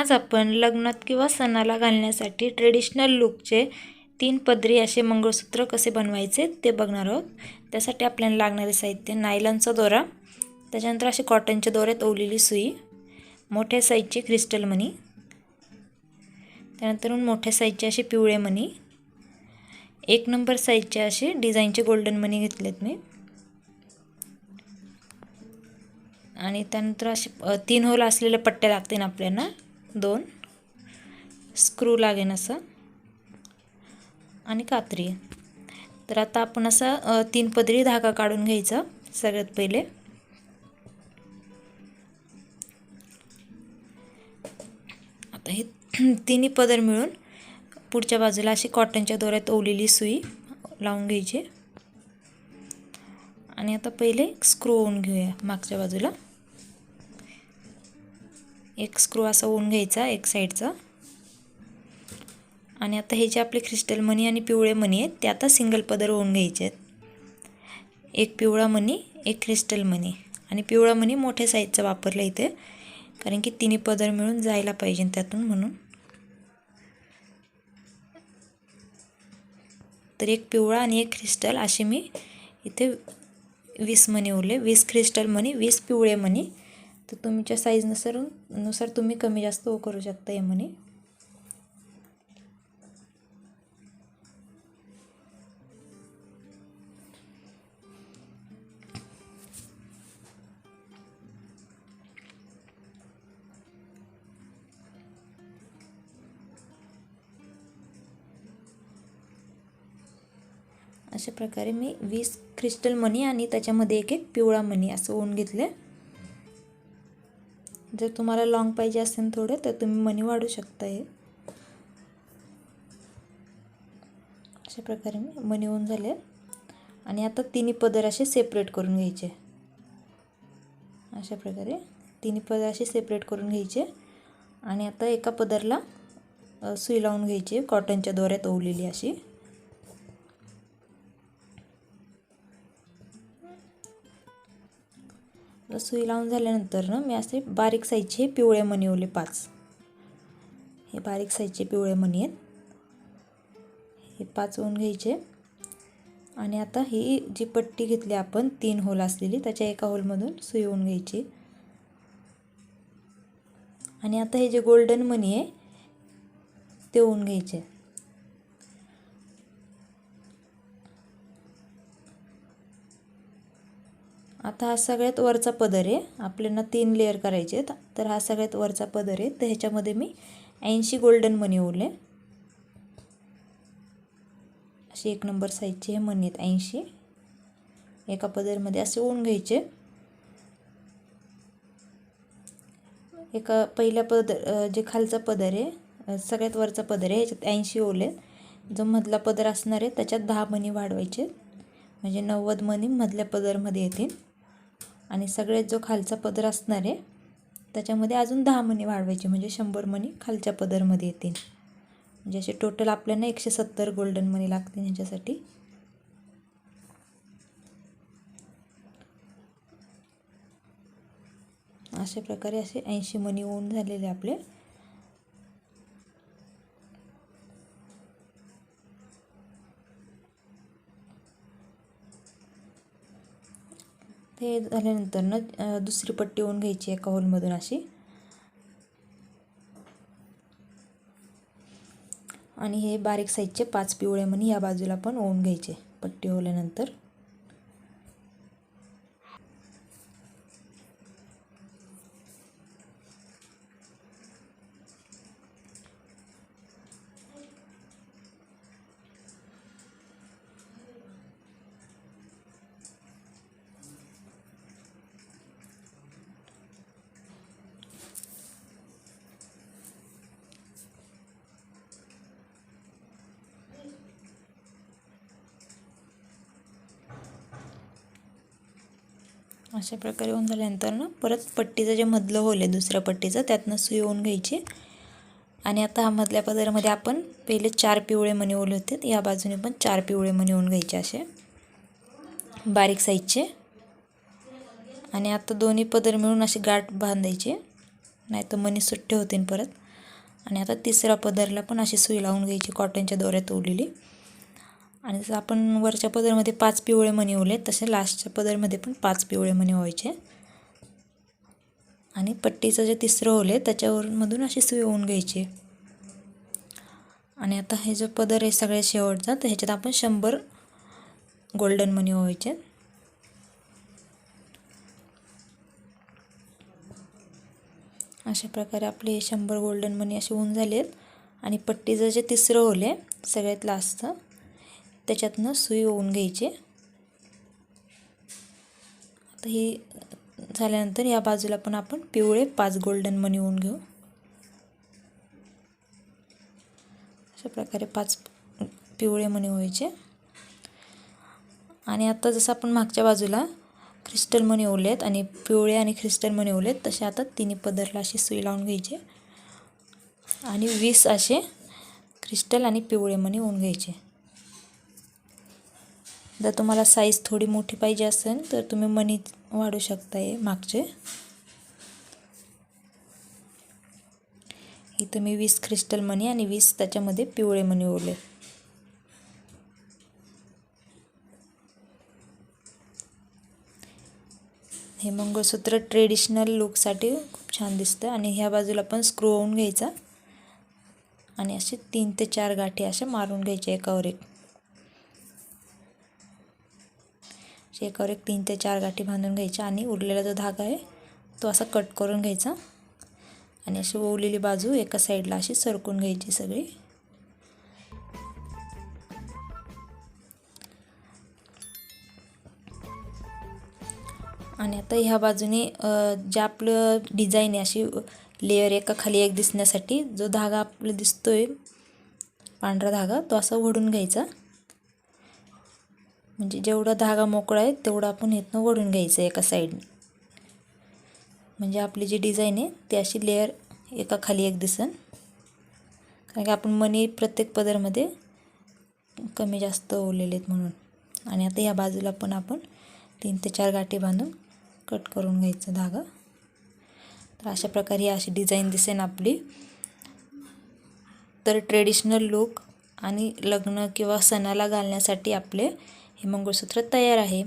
आज आपण लग्नात किंवा सणाला घालण्यासाठी ट्रेडिशनल लुकचे 3 पदरी असे मंगळसूत्र कसे बनवायचे ते बघणार आहोत। त्यासाठी आपल्याला लागणारे साहित्य नायलॉनचा दोरा, त्याच्यानंतर असे कॉटनच्या दोऱ्यात ओवलेली सुई, मोठ्या साईजची क्रिस्टल मणी, त्यानंतर मोठ्या साईजचे असे पिवळे मणी, 1 नंबर साईजचे असे डिझाईनचे गोल्डन मणी घेतलेत मी, आणि त्यानंतर असे 3 होल असलेले पट्टे लागतील आपल्याला, 2 स्क्रू लागेल असं, आणि कात्री। तर आता आपण असा 3 पदरी धागा काढून घ्यायचा। सगळ्यात पहिले आता हे तिन्ही पदर मिळून पुढच्या बाजूला अशी कॉटनच्या दोऱ्यात ओवलेली सुई लावून घ्यायची, आणि आता पहिले स्क्रू ओवून घेऊया। मागच्या बाजूला एक स्क्रू असा ओवून घ्यायचा एक साईडचा, आणि आता हे जे आपले क्रिस्टल मणी आणि पिवळे मणी आहेत ते आता सिंगल पदर ओवून घ्यायचे आहेत। एक पिवळा मणी, एक क्रिस्टल मणी, आणि पिवळा मणी मोठ्या साईजचा वापरला इथे, कारण की तिन्ही पदर मिळून जायला पाहिजे त्यातून, म्हणून। तर एक पिवळा आणि एक क्रिस्टल असे मी इथे 20 मणी ओवले, 20 क्रिस्टल मणी, 20 पिवळे मणी। तर तुमच्या साईजनुसार तुम्ही कमी जास्त करू शकता हे मणी। अशा प्रकारे मी 20 क्रिस्टल मणी आणि त्याच्यामध्ये एक पिवळा मणी असं ओवून घेतले। जर तुम्हाला लॉंग पाहिजे असेल थोडे तर तुम्ही मणी वाढवू शकता। हे अशा प्रकारे मी मणी ओवून झाले, आणि आता तिन्ही पदर असे सेपरेट करून घ्यायचे। अशा प्रकारे तिन्ही पदर असे सेपरेट करून घ्यायचे, आणि आता एका पदरला सुई लावून घ्यायची कॉटनच्या दोऱ्यात ओवलेली अशी। सुई लावून झाल्यानंतर मी असे बारीक साईजचे पिवळे मणी ओवले 5। हे बारीक साईजचे पिवळे मणी आहेत, हे 5 ओवून घ्यायचे, आणि आता ही जी पट्टी घेतली आपण 3 होल असलेली त्याच्या एका होलमधून सुई ओवून घ्यायची, आणि आता हे जे गोल्डन मणी आहे ते ओवून घ्यायचे। आता हा सगळ्यात वरचा पदर आहे, आपल्याला 3 लेयर करायचे आहेत, तर हा सगळ्यात वरचा पदर आहे। तर ह्याच्यामध्ये मी 80 गोल्डन मणी ओवले, असे 1 नंबर साईजचे हे मणी आहेत 80, एका पदरमध्ये असे ओवून घ्यायचे। एका पहिल्या पदर जे खालचा पदर आहे, सगळ्यात वरचा पदर आहे, ह्याच्यात 80 ओवले। जो मधला पदर असणार आहे त्याच्यात 10 मणी वाढवायचे, म्हणजे 90 मणी मधल्या पदरमध्ये येतील, आणि सगळ्यात जो खालचा पदर असणार आहे त्याच्यामध्ये अजून 10 मणी वाढवायचे, म्हणजे 100 मणी खालच्या पदरमध्ये येतील। म्हणजे असे टोटल आपल्याला 170 गोल्डन मणी लागतील ह्याच्यासाठी। अशा प्रकारे असे 80 मणी ओवून झालेले आपले। ते झाल्यानंतर दुसरी पट्टी ओवून घ्यायची एका होलमधून अशी, आणि हे बारीक साईजचे 5 पिवळे मणी या बाजूला पण ओवून घ्यायचे पट्टी ओवल्यानंतर। अशा प्रकारे होऊन झाल्यानंतर परत पट्टीचं जे मधलं होल आहे दुसऱ्या पट्टीचं त्यातनं सुई ओवून घ्यायची, आणि आता हा मधल्या पदरामध्ये आपण पहिले 4 पिवळे मणी ओवले होते, या बाजूने पण 4 पिवळे मणी ओवून घ्यायचे असे बारीक साईजचे, आणि आता दोन्ही पदर मिळून अशी गाठ बांधायची, नाही तर मणी सुट्टे होतील परत। आणि आता तिसरा पदरला पण अशी सुई लावून घ्यायची कॉटनच्या दोऱ्यात ओवलेली. आणि जसं आपण वरच्या पदरमध्ये 5 पिवळे मणी ओवले तसे लास्टच्या पदरमध्ये पण 5 पिवळे मणी ओवायचे. आणि पट्टीचं जे तिसरं ओवले त्याच्यावरून मधून अशी सुई ओवून घ्यायची. आणि आता हे जो पदर आहे सगळ्यात शेवटचा, तर ह्याच्यात आपण 100 गोल्डन मणी ओवायचे. अशा प्रकारे आपले 100 गोल्डन मणी असे होऊन झालेत. आणि पट्टीचं जे तिसरं ओवले सगळ्यात लास्टचं त्याच्यातनं सुई ओवून घ्यायची. आता ही झाल्यानंतर या बाजूला पण आपण पिवळे 5 गोल्डन मणी ओवून घेऊ. अशा प्रकारे 5 पिवळे मणी ओवायचे. आणि आता जसं आपण मागच्या बाजूला क्रिस्टल मणी ओवलेत आणि पिवळे आणि क्रिस्टल मणी ओवलेत तसे आता तिन्ही पदरला अशी सुई लावून घ्यायची आणि 20 असे क्रिस्टल आणि पिवळे मणी ओवून घ्यायचे. जर तुम्हाला साईज थोडी मोठी पाहिजे असेल तर तुम्ही मणी वाढवू शकताय मागचे. इथं मी 20 क्रिस्टल मणी आणि 20 त्याच्यामध्ये पिवळे मणी ओवले. हे मंगळसूत्र ट्रेडिशनल लुकसाठी खूप छान दिसतं. आणि ह्या बाजूला पण स्क्रू ओवून घ्यायचा आणि असे 3 ते 4 गाठी अशा मारून घ्यायच्या एकावर एक. एकावर एक 3 ते 4 गाठी बांधून घ्यायच्या आणि उरलेला जो धागा आहे तो असा कट करून घ्यायचा आणि अशी ओवलेली बाजू एका साईडला अशी सरकून घ्यायची सगळी. आणि आता ह्या बाजूने जे आपलं डिझाईन आहे अशी लेयर एका खाली एक दिसण्यासाठी जो धागा आपला दिसतोय पांढरा धागा तो असा ओढून घ्यायचा. म्हणजे जेवढा धागा मोकळा आहे तेवढा आपण इथनं ओढून घ्यायचं एका साईडने. म्हणजे आपली जी डिझाईन आहे ती अशी लेयर एका खाली एक दिसन. कारण की आपण मणी प्रत्येक पदरमध्ये कमी जास्त ओवलेले आहेत म्हणून. आणि आता या बाजूला पण आपण 3 ते 4 गाठी बांधून कट करून घ्यायचं धागा. तर अशा प्रकारे अशी डिझाईन दिसेन आपली. तर ट्रेडिशनल लुक आणि लग्न किंवा सणाला घालण्यासाठी आपले हे मंगळसूत्र तयार आहे.